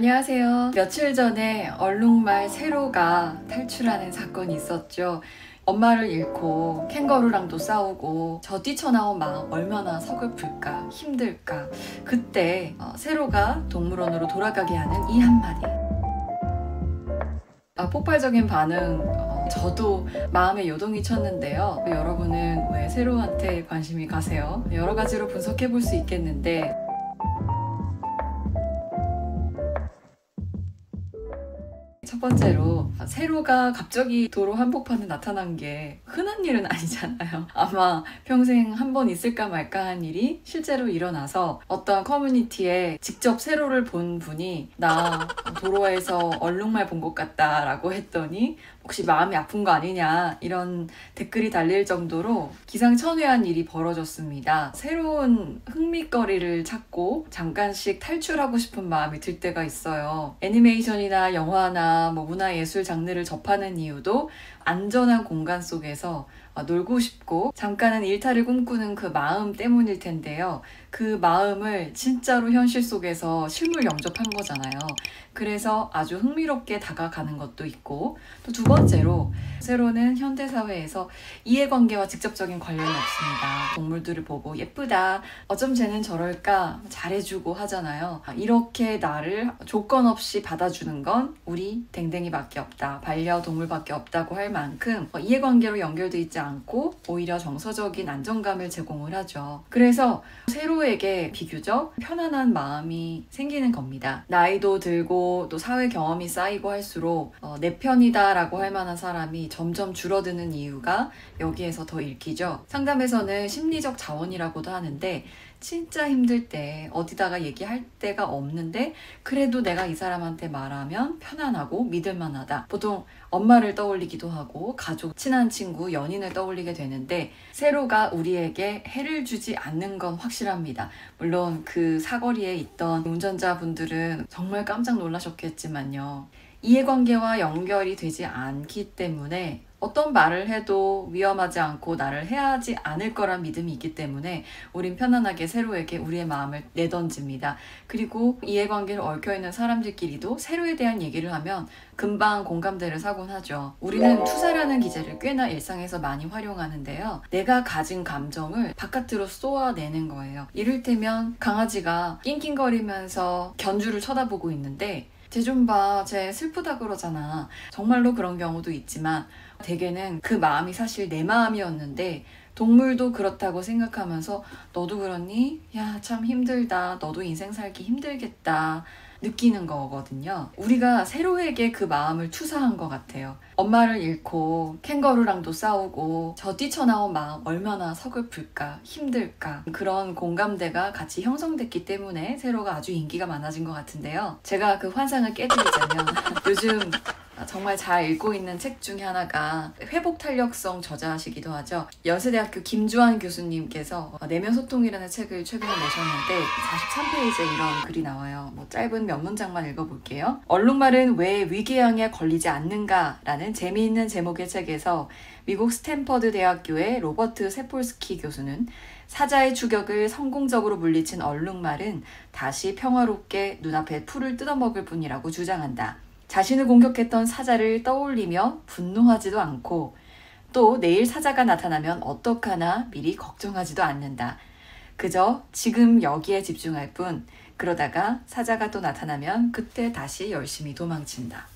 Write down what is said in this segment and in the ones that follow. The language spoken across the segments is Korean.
안녕하세요. 며칠 전에 얼룩말 세로가 탈출하는 사건이 있었죠. 엄마를 잃고 캥거루랑도 싸우고 저 뛰쳐나온 마음 얼마나 서글플까 힘들까. 그때 세로가 동물원으로 돌아가게 하는 이 한마디. 폭발적인 반응, 저도 마음에 요동이 쳤는데요. 여러분은 왜 세로한테 관심이 가세요? 여러 가지로 분석해 볼 수 있겠는데, 첫 번째로 세로가 갑자기 도로 한복판에 나타난 게 흔한 일은 아니잖아요. 아마 평생 한 번 있을까 말까 한 일이 실제로 일어나서 어떤 커뮤니티에 직접 세로를 본 분이 나 도로에서 얼룩말 본 것 같다 라고 했더니 혹시 마음이 아픈 거 아니냐 이런 댓글이 달릴 정도로 기상천외한 일이 벌어졌습니다. 새로운 흥미거리를 찾고 잠깐씩 탈출하고 싶은 마음이 들 때가 있어요. 애니메이션이나 영화나 문화예술 장르를 접하는 이유도 안전한 공간 속에서 놀고 싶고 잠깐은 일탈을 꿈꾸는 그 마음 때문일 텐데요. 그 마음을 진짜로 현실 속에서 실물 영접한 거잖아요. 그래서 아주 흥미롭게 다가가는 것도 있고, 또 두 번째로 세로는 현대사회에서 이해관계와 직접적인 관련이 없습니다. 동물들을 보고 예쁘다, 어쩜 쟤는 저럴까, 잘해주고 하잖아요. 이렇게 나를 조건 없이 받아주는 건 우리 댕댕이밖에 없다, 반려동물밖에 없다고 할 만큼 이해관계로 연결돼 있지 않고 오히려 정서적인 안정감을 제공을 하죠. 그래서 세로에게 비교적 편안한 마음이 생기는 겁니다. 나이도 들고 또 사회 경험이 쌓이고 할수록 내 편이다 라고 할 만한 사람이 점점 줄어드는 이유가 여기에서 더 읽히죠. 상담에서는 심리적 자원이라고도 하는데, 진짜 힘들 때 어디다가 얘기할 데가 없는데 그래도 내가 이 사람한테 말하면 편안하고 믿을만하다. 보통 엄마를 떠올리기도 하고 가족, 친한 친구, 연인을 떠올리게 되는데, 세로가 우리에게 해를 주지 않는 건 확실합니다. 물론 그 사거리에 있던 운전자분들은 정말 깜짝 놀라셨겠지만요. 이해관계와 연결이 되지 않기 때문에 어떤 말을 해도 위험하지 않고 나를 해하지 않을 거란 믿음이 있기 때문에 우린 편안하게 세로에게 우리의 마음을 내던집니다. 그리고 이해관계를 얽혀있는 사람들끼리도 세로에 대한 얘기를 하면 금방 공감대를 사곤 하죠. 우리는 투사라는 기제를 꽤나 일상에서 많이 활용하는데요. 내가 가진 감정을 바깥으로 쏘아내는 거예요. 이를테면 강아지가 낑낑거리면서 견주를 쳐다보고 있는데 쟤 좀 봐, 쟤 슬프다 그러잖아. 정말로 그런 경우도 있지만 대개는 그 마음이 사실 내 마음이었는데 동물도 그렇다고 생각하면서 너도 그러니? 야, 참 힘들다. 너도 인생 살기 힘들겠다. 느끼는 거거든요. 우리가 세로에게 그 마음을 투사한 것 같아요. 엄마를 잃고 캥거루랑도 싸우고 저 뛰쳐나온 마음 얼마나 서글플까 힘들까, 그런 공감대가 같이 형성됐기 때문에 세로가 아주 인기가 많아진 것 같은데요. 제가 그 환상을 깨드리자면 요즘 정말 잘 읽고 있는 책 중에 하나가 회복탄력성 저자시기도 하죠. 연세대학교 김주환 교수님께서 내면 소통이라는 책을 최근에 내셨는데 43페이지에 이런 글이 나와요. 짧은 몇 문장만 읽어볼게요. 얼룩말은 왜 위궤양에 걸리지 않는가? 라는 재미있는 제목의 책에서 미국 스탠퍼드 대학교의 로버트 세폴스키 교수는 사자의 추격을 성공적으로 물리친 얼룩말은 다시 평화롭게 눈앞에 풀을 뜯어먹을 뿐이라고 주장한다. 자신을 공격했던 사자를 떠올리며 분노하지도 않고 또 내일 사자가 나타나면 어떡하나 미리 걱정하지도 않는다. 그저 지금 여기에 집중할 뿐. 그러다가 사자가 또 나타나면 그때 다시 열심히 도망친다.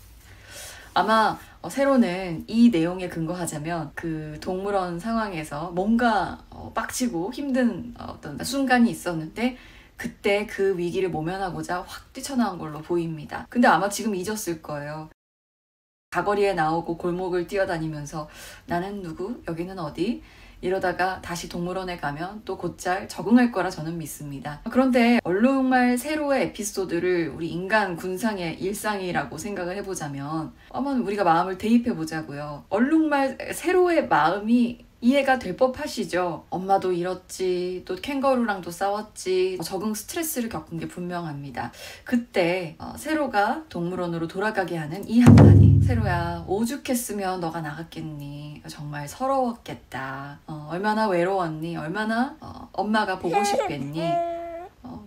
아마 세로는 이 내용에 근거하자면 그 동물원 상황에서 뭔가 빡치고 힘든 어떤 순간이 있었는데 그때 그 위기를 모면하고자 확 뛰쳐나온 걸로 보입니다. 근데 아마 지금 잊었을 거예요. 가거리에 나오고 골목을 뛰어다니면서 나는 누구? 여기는 어디? 이러다가 다시 동물원에 가면 또 곧잘 적응할 거라 저는 믿습니다. 그런데 얼룩말 세로의 에피소드를 우리 인간 군상의 일상이라고 생각을 해보자면 한번 우리가 마음을 대입해보자고요. 얼룩말 세로의 마음이 이해가 될 법하시죠. 엄마도 잃었지, 또 캥거루랑도 싸웠지, 적응 스트레스를 겪은 게 분명합니다. 그때 세로가 동물원으로 돌아가게 하는 이 한마디. 세로야, 오죽했으면 너가 나갔겠니? 정말 서러웠겠다. 얼마나 외로웠니? 얼마나 엄마가 보고 싶겠니?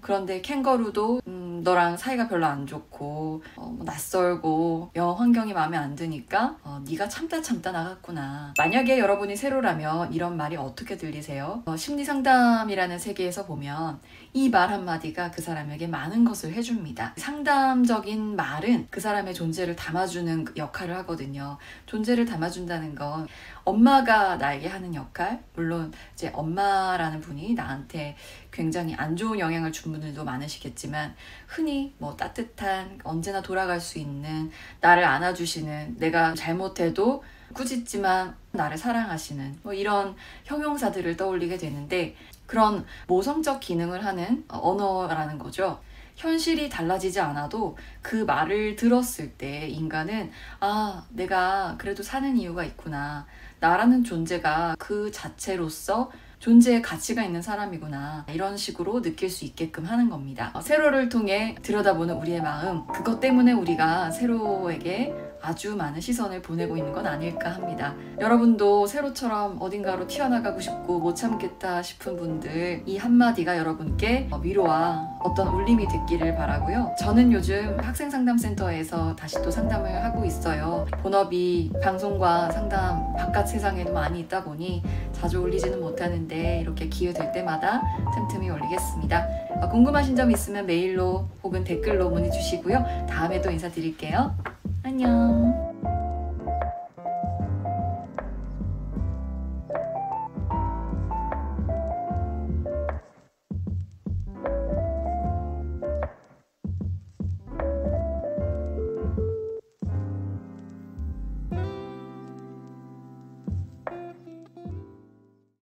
그런데 캥거루도 너랑 사이가 별로 안 좋고 뭐 낯설고 영어 환경이 마음에 안 드니까 네가 참다 나갔구나. 만약에 여러분이 세로라면 이런 말이 어떻게 들리세요? 심리 상담이라는 세계에서 보면 이 말 한마디가 그 사람에게 많은 것을 해줍니다. 상담적인 말은 그 사람의 존재를 담아주는 역할을 하거든요. 존재를 담아준다는 건 엄마가 나에게 하는 역할, 물론 이제 엄마라는 분이 나한테 굉장히 안 좋은 영향을 준 분들도 많으시겠지만 흔히 뭐 따뜻한, 언제나 돌아갈 수 있는, 나를 안아주시는, 내가 잘못해도 꾸짖지만 나를 사랑하시는 뭐 이런 형용사들을 떠올리게 되는데, 그런 모성적 기능을 하는 언어라는 거죠. 현실이 달라지지 않아도 그 말을 들었을 때 인간은 내가 그래도 사는 이유가 있구나. 나라는 존재가 그 자체로서 존재의 가치가 있는 사람이구나. 이런 식으로 느낄 수 있게끔 하는 겁니다. 세로를 통해 들여다보는 우리의 마음, 그것 때문에 우리가 세로에게 아주 많은 시선을 보내고 있는 건 아닐까 합니다. 여러분도 세로처럼 어딘가로 튀어나가고 싶고 못 참겠다 싶은 분들, 이 한마디가 여러분께 위로와 어떤 울림이 됐기를 바라고요. 저는 요즘 학생상담센터에서 다시 또 상담을 하고 있어요. 본업이 방송과 상담 바깥 세상에도 많이 있다 보니 자주 올리지는 못하는데 이렇게 기회 될 때마다 틈틈이 올리겠습니다. 궁금하신 점 있으면 메일로 혹은 댓글로 문의 주시고요. 다음에 또 인사드릴게요. 안녕.